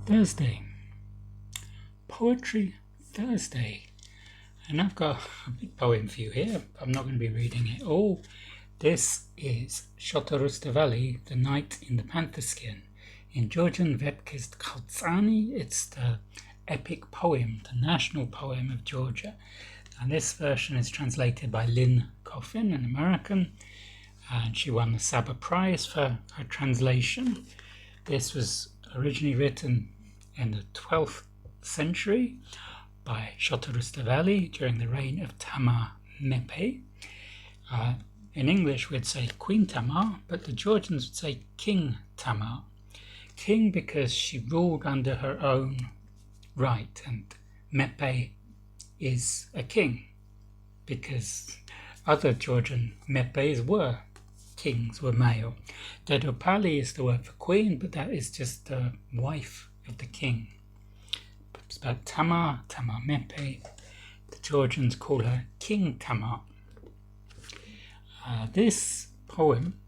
Thursday, Poetry Thursday, and I've got a big poem for you here. I'm not going to be reading it all. This is Shota Rustaveli, The Knight in the Panther Skin. In Georgian, Vepkhistkaosani, it's the epic poem, the national poem of Georgia. And this version is translated by Lyn Coffin, an American, and she won the Saba Prize for her translation. This was originally written in the 12th century by Shota Rustaveli during the reign of Tamar Mepe. In English we'd say Queen Tamar, but the Georgians would say King Tamar. King because she ruled under her own right, and Mepe is a king because other Georgian Mepes were kings, were male. Dedopali is the word for queen, but that is just the wife of the king. It's about Tamar Mepe. The Georgians call her King Tamar. This poem,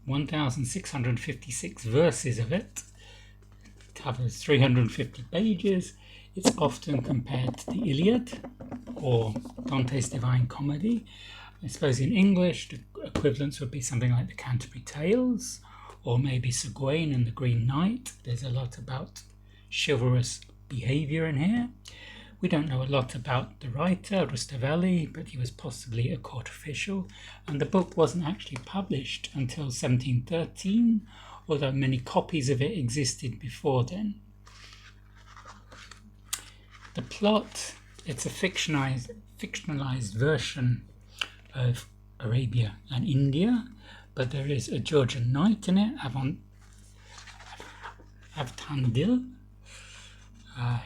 1,656 verses of it, covers 350 pages. It's often compared to the Iliad or Dante's Divine Comedy. I suppose in English the equivalents would be something like the Canterbury Tales, or maybe Sir Gawain and the Green Knight. There's a lot about chivalrous behaviour in here. We don't know a lot about the writer, Rustaveli, but he was possibly a court official, and the book wasn't actually published until 1713, although many copies of it existed before then. The plot, it's a fictionalized version of Arabia and India, but there is a Georgian knight in it, Avtandil.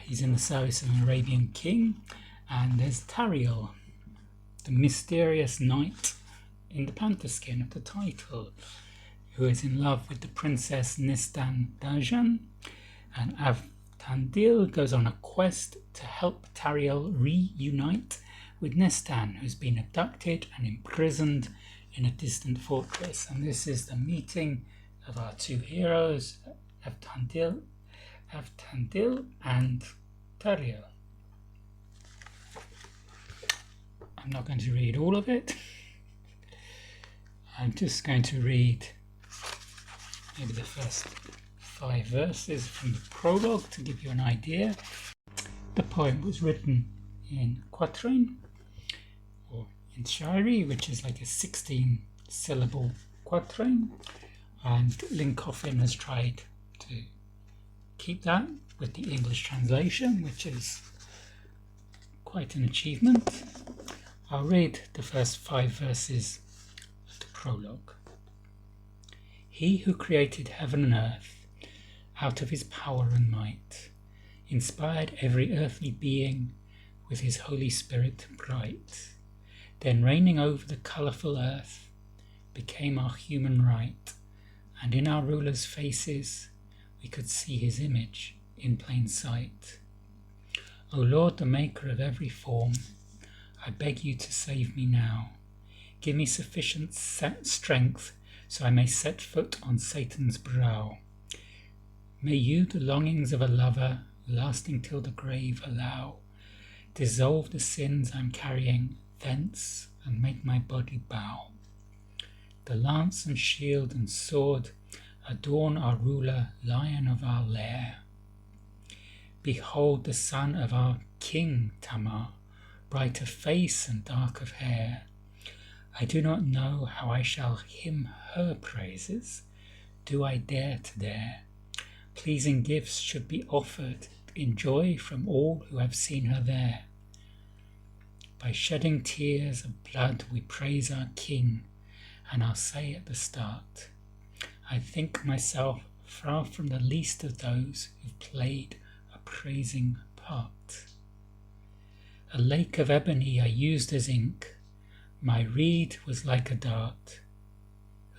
He's in the service of an Arabian king, and there's Tariel, the mysterious knight in the panther skin of the title, who is in love with the Princess Nestan-Darejan, and Avtandil goes on a quest to help Tariel reunite with Nestan, who's been abducted and imprisoned in a distant fortress. And this is the meeting of our two heroes, Avtandil and Tariel. I'm not going to read all of it. I'm just going to read maybe the first 5 verses from the prologue to give you an idea. The poem was written in quatrain, or in shairi, which is like a 16-syllable quatrain, and Lyn Coffin has tried to keep that with the English translation, which is quite an achievement. I'll read the first 5 verses of the prologue. He who created heaven and earth out of his power and might, inspired every earthly being with his Holy Spirit bright, then reigning over the colourful earth, became our human right, and in our rulers' faces we could see his image in plain sight. O Lord, the maker of every form, I beg you to save me now. Give me sufficient strength so I may set foot on Satan's brow. May you the longings of a lover, lasting till the grave, allow. Dissolve the sins I'm carrying thence, and make my body bow. The lance and shield and sword adorn our ruler, lion of our lair. Behold the son of our King Tamar, bright of face and dark of hair. I do not know how I shall hymn her praises. Do I dare to dare? Pleasing gifts should be offered in joy from all who have seen her there. By shedding tears of blood we praise our King, and I'll say at the start, I think myself far from the least of those who've played a praising part. A lake of ebony I used as ink, my reed was like a dart.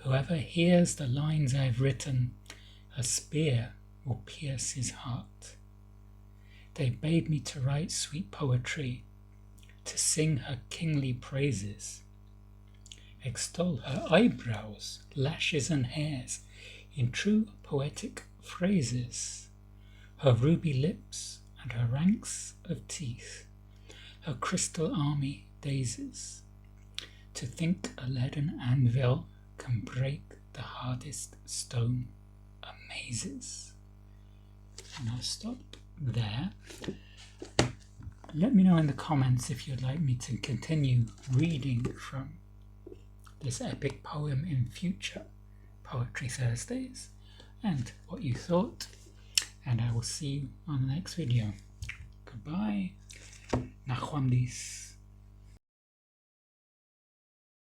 Whoever hears the lines I've written, a spear will pierce his heart. They bade me to write sweet poetry, to sing her kingly praises, extol her eyebrows, lashes and hairs in true poetic phrases. her ruby lips and her ranks of teeth, her crystal army dazes. To think a leaden anvil can break the hardest stone amazes. And I'll stop there. Let me know in the comments if you'd like me to continue reading from this epic poem in future Poetry Thursdays, and what you thought. And I will see you on the next video. Goodbye. Nachwamdis.